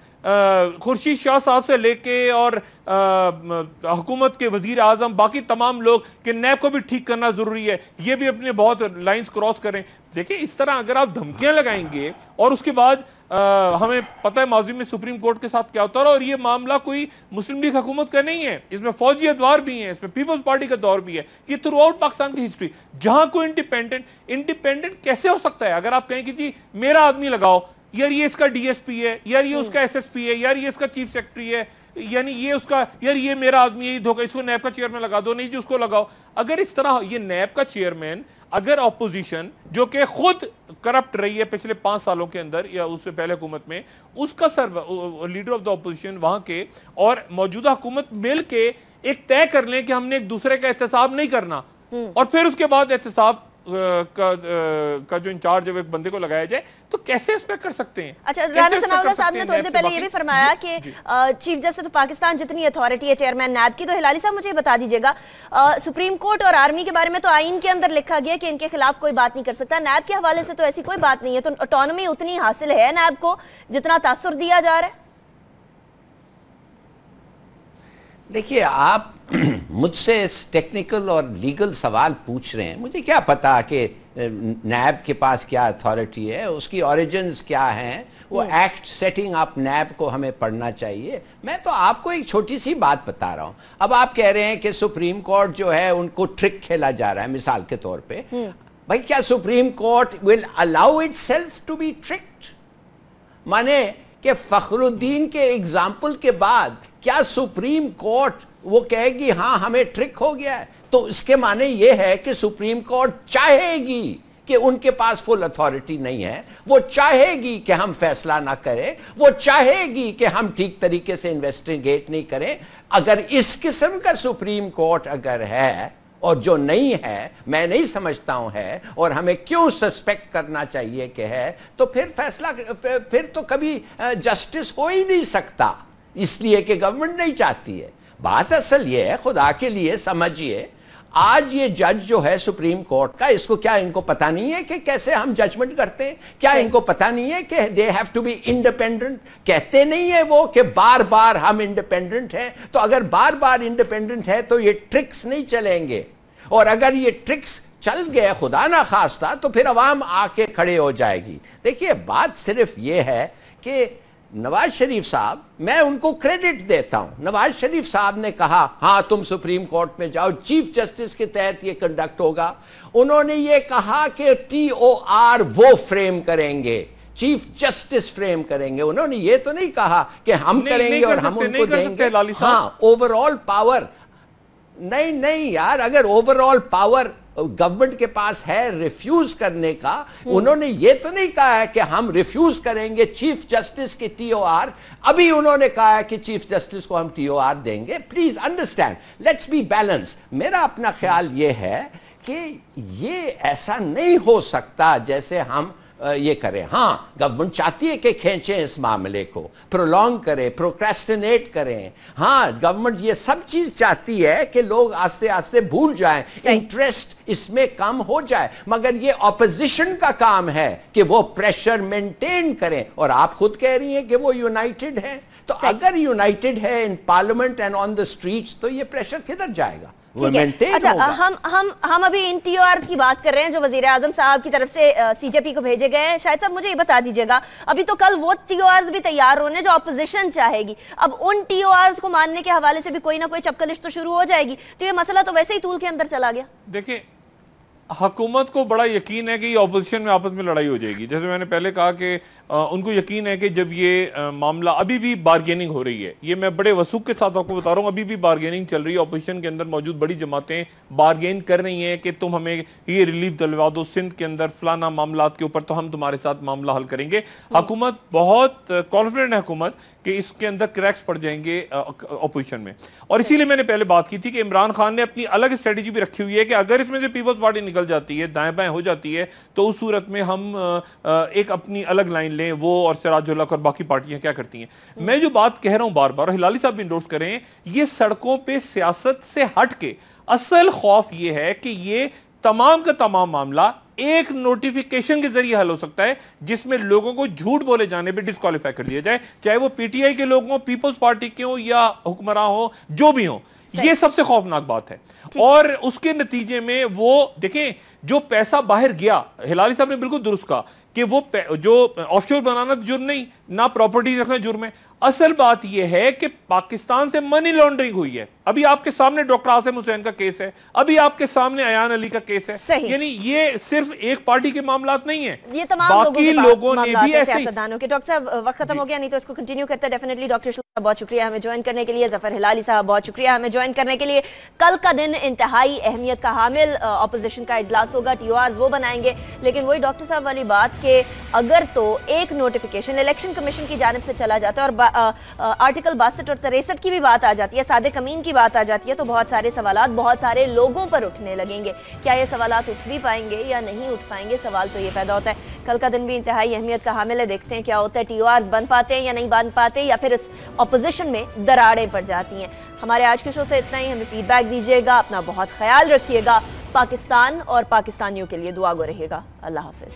खुर्शीद शाह साहब से लेके और हुकूमत के वजीर आजम, बाकी तमाम लोग कि नैब को भी ठीक करना जरूरी है, ये भी अपने बहुत लाइंस क्रॉस करें। देखिए, इस तरह अगर आप धमकियां लगाएंगे और उसके बाद हमें पता है माजी में सुप्रीम कोर्ट के साथ क्या होता है, और ये मामला कोई मुस्लिम लीग हुकूमत का नहीं है, इसमें फौजी अदवार भी हैं, इसमें पीपल्स पार्टी का दौर भी है। ये थ्रू आउट पाकिस्तान की हिस्ट्री, जहां कोई इंडिपेंडेंट कैसे हो सकता है? अगर आप कहें कि जी मेरा आदमी लगाओ, यार ये इसका DSP है, यार ये उसका SSP है, यार ये इसका चीफ सेक्रेटरी है, यानी ये उसका, यार ये मेरा आदमी है, धोखा, इसको नैब का चेयरमैन लगा दो, नहीं जी उसको लगाओ। अगर इस तरह ये नैब का चेयरमैन, अगर ऑपोजिशन जो कि खुद करप्ट रही है पिछले 5 सालों के अंदर या उससे पहले हुकूमत में, उसका लीडर ऑफ द ऑपोजिशन वहां के और मौजूदा हुकूमत मिल के एक तय कर लें कि हमने एक दूसरे का एहतसाब नहीं करना, और फिर उसके बाद एहतसाब का जो इंचार्ज है एक बंदे को लगाया जाए, तो कैसे इस पे कर सकते हैं? अच्छा, राना सनाउल्लाह साहब ने थोड़ी देर पहले ये भी फरमाया कि चीफ जस्टिस ऑफ पाकिस्तान जितनी अथॉरिटी है चेयरमैन नैब की, तो हिलाली साहब मुझे बता दीजिएगा, सुप्रीम कोर्ट और आर्मी के बारे में तो आईन के अंदर लिखा गया कि इनके खिलाफ कोई बात नहीं कर सकता, नैब के हवाले से तो ऐसी कोई बात नहीं है, तो ऑटोनॉमी उतनी हासिल है नैब को जितना तासुर दिया जा रहा है? देखिए, आप मुझसे टेक्निकल और लीगल सवाल पूछ रहे हैं, मुझे क्या पता कि नैब के पास क्या अथॉरिटी है, उसकी ओरिजिन्स क्या हैं, वो एक्ट सेटिंग आप नैब को हमें पढ़ना चाहिए। मैं तो आपको एक छोटी सी बात बता रहा हूं। अब आप कह रहे हैं कि सुप्रीम कोर्ट जो है उनको ट्रिक खेला जा रहा है, मिसाल के तौर पे भाई, क्या supreme court will allow itself to be tricked? माने कि फखरुद्दीन के एग्जाम्पल के बाद क्या सुप्रीम कोर्ट वो कहेगी हाँ हमें ट्रिक हो गया है? तो इसके माने ये है कि सुप्रीम कोर्ट चाहेगी कि उनके पास फुल अथॉरिटी नहीं है, वो चाहेगी कि हम फैसला ना करें, वो चाहेगी कि हम ठीक तरीके से इन्वेस्टिगेट नहीं करें। अगर इस किस्म का सुप्रीम कोर्ट अगर है और जो नहीं है, मैं नहीं समझता हूं है, और हमें क्यों सस्पेक्ट करना चाहिए कि है, तो फिर फैसला, फिर तो कभी जस्टिस हो ही नहीं सकता, इसलिए कि गवर्नमेंट नहीं चाहती है। बात असल ये है, खुदा के लिए समझिए, आज ये जज जो है सुप्रीम कोर्ट का, इसको क्या इनको पता नहीं है कि कैसे हम जजमेंट करते हैं? क्या इनको पता नहीं है कि they have to be independent? कहते नहीं है वो कि बार बार हम इंडिपेंडेंट हैं? तो अगर बार बार इंडिपेंडेंट है तो ये ट्रिक्स नहीं चलेंगे, और अगर ये ट्रिक्स चल गए खुदा ना खास्ता तो फिर अवाम आके खड़े हो जाएगी। देखिए, बात सिर्फ ये है कि नवाज शरीफ साहब, मैं उनको क्रेडिट देता हूं, नवाज शरीफ साहब ने कहा हाँ तुम सुप्रीम कोर्ट में जाओ, चीफ जस्टिस के तहत ये कंडक्ट होगा। उन्होंने ये कहा कि TOR वो फ्रेम करेंगे, चीफ जस्टिस फ्रेम करेंगे। उन्होंने ये तो नहीं कहा कि हम करेंगे और हम उनको देंगे। हाँ, ओवरऑल पावर नहीं यार, अगर ओवरऑल पावर गवर्नमेंट के पास है रिफ्यूज करने का, उन्होंने ये तो नहीं कहा है कि हम रिफ्यूज करेंगे चीफ जस्टिस के TOR। अभी उन्होंने कहा है कि चीफ जस्टिस को हम TOR देंगे। Please understand, let's be balance. मेरा अपना ख्याल ये है कि ये ऐसा नहीं हो सकता जैसे हम ये करें। हाँ, गवर्नमेंट चाहती है कि खींचें इस मामले को, प्रोलॉन्ग करें, प्रोक्रेस्टिनेट करें। हाँ, गवर्नमेंट ये सब चीज चाहती है कि लोग आस्ते आस्ते भूल जाएं, इंटरेस्ट इसमें कम हो जाए, मगर ये ऑपोजिशन का काम है कि वो प्रेशर मेंटेन करें। और आप खुद कह रही हैं कि वो यूनाइटेड है, तो अगर यूनाइटेड है in parliament and on the streets, तो ये प्रेशर किधर जाएगा? अच्छा, हम अभी इन TOR की बात कर रहे हैं जो वजीर आजम साहब की तरफ से CJP को भेजे गए हैं। शायद साहब मुझे ये बता दीजिएगा, अभी तो कल वो TORs भी तैयार होने जो ऑपोजिशन चाहेगी, अब उन TORs को मानने के हवाले से भी कोई ना कोई चपकलिश तो शुरू हो जाएगी, तो ये मसला तो वैसे ही तूल के अंदर चला गया। देखिए, हुकूमत को बड़ा यकीन है कि ये ऑपोजिशन में आपस में लड़ाई हो जाएगी। जैसे मैंने पहले कहा कि उनको यकीन है कि जब ये मामला, अभी भी बार्गेनिंग हो रही है, ये मैं बड़े वसूख के साथ आपको बता रहा हूँ, अभी भी बार्गेनिंग चल रही है। ऑपोजिशन के अंदर मौजूद बड़ी जमातें बार्गेन कर रही हैं कि तुम हमें ये रिलीफ दिलवा दो सिंध के अंदर फलाना मामला के ऊपर, तो हम तुम्हारे साथ मामला हल करेंगे। हुकूमत बहुत कॉन्फिडेंट है हुकूमत कि इसके अंदर क्रैक्स पड़ जाएंगे ऑपोजिशन में। और इसीलिए मैंने पहले बात की थी कि इमरान खान ने अपनी अलग स्ट्रेटेजी भी रखी हुई है कि अगर इसमें से पीपल्स पार्टी निकल जाती है, दाएं बाएं हो जाती है, तो उस सूरत में हम एक अपनी अलग लाइन लें। वो और सिराजुल हक और बाकी पार्टियां क्या करती हैं। मैं जो बात कह रहा हूं बार बार, हिलाली साहब भी इंडोर्स करें, ये सड़कों पे सियासत से हट के असल खौफ ये है कि ये तमाम का तमाम मामला एक नोटिफिकेशन के जरिए हल हो सकता है, जिसमें लोगों को झूठ बोले जाने पे डिस्क्वालीफाई कर दिया जाए, चाहे वो PTI के लोग हों, पीपल्स पार्टी के हों या हुक्मरान हो, जो भी हो। ये सबसे खौफनाक बात है। और उसके नतीजे में वो देखें, जो पैसा बाहर गया, हिलाली साहब ने बिल्कुल दुरुस्त कहा कि वो जो ऑफशोर बनाना जुर्म नहीं, ना प्रॉपर्टी रखना जुर्म है। असल बात यह है कि पाकिस्तान से मनी लॉन्ड्रिंग हुई है। अभी आपके सामने डॉक्टर आसिम हुसैन का केस है, अभी आपके सामने अयान अली का केस है। यानी ये सिर्फ एक पार्टी के मामलात नहीं है, ये तमाम बाकी लोगों ने भी ऐसे। डॉक्टर साहब, वक्त खत्म हो गया, नहीं तो इसको कंटिन्यू करते डेफिनेटली। डॉक्टर साहब बहुत शुक्रिया हमें ज्वाइन करने के लिए। जफर हिलाली साहब बहुत शुक्रिया हमें ज्वाइन करने के लिए। कल का दिन इंतहाई अहमियत का हामिल, ऑपोजिशन का इजलास होगा, TORs वो बनाएंगे, लेकिन वही डॉक्टर साहब वाली बात के अगर तो एक नोटिफिकेशन इलेक्शन कमीशन की जानिब से चला जाता है और आर्टिकल 62 और 63 की भी बात आ जाती है, सादिक अमीन की बात आ जाती है, तो बहुत सारे सवालात बहुत सारे लोगों पर उठने लगेंगे। क्या ये सवालात उठ भी पाएंगे या नहीं उठ पाएंगे, सवाल तो ये पैदा होता है। कल का दिन भी इंतहाई अहमियत का हामिल है, देखते हैं क्या होता है। TORs बन पाते हैं या नहीं बन पाते, या फिर इस ऑपोजिशन में दरारें पड़ जाती हैं। हमारे आज के शो से इतना ही। हमें फीडबैक दीजिएगा, अपना बहुत ख्याल रखिएगा, पाकिस्तान और पाकिस्तानियों के लिए दुआ गो रहिएगा। अल्लाह हाफिज।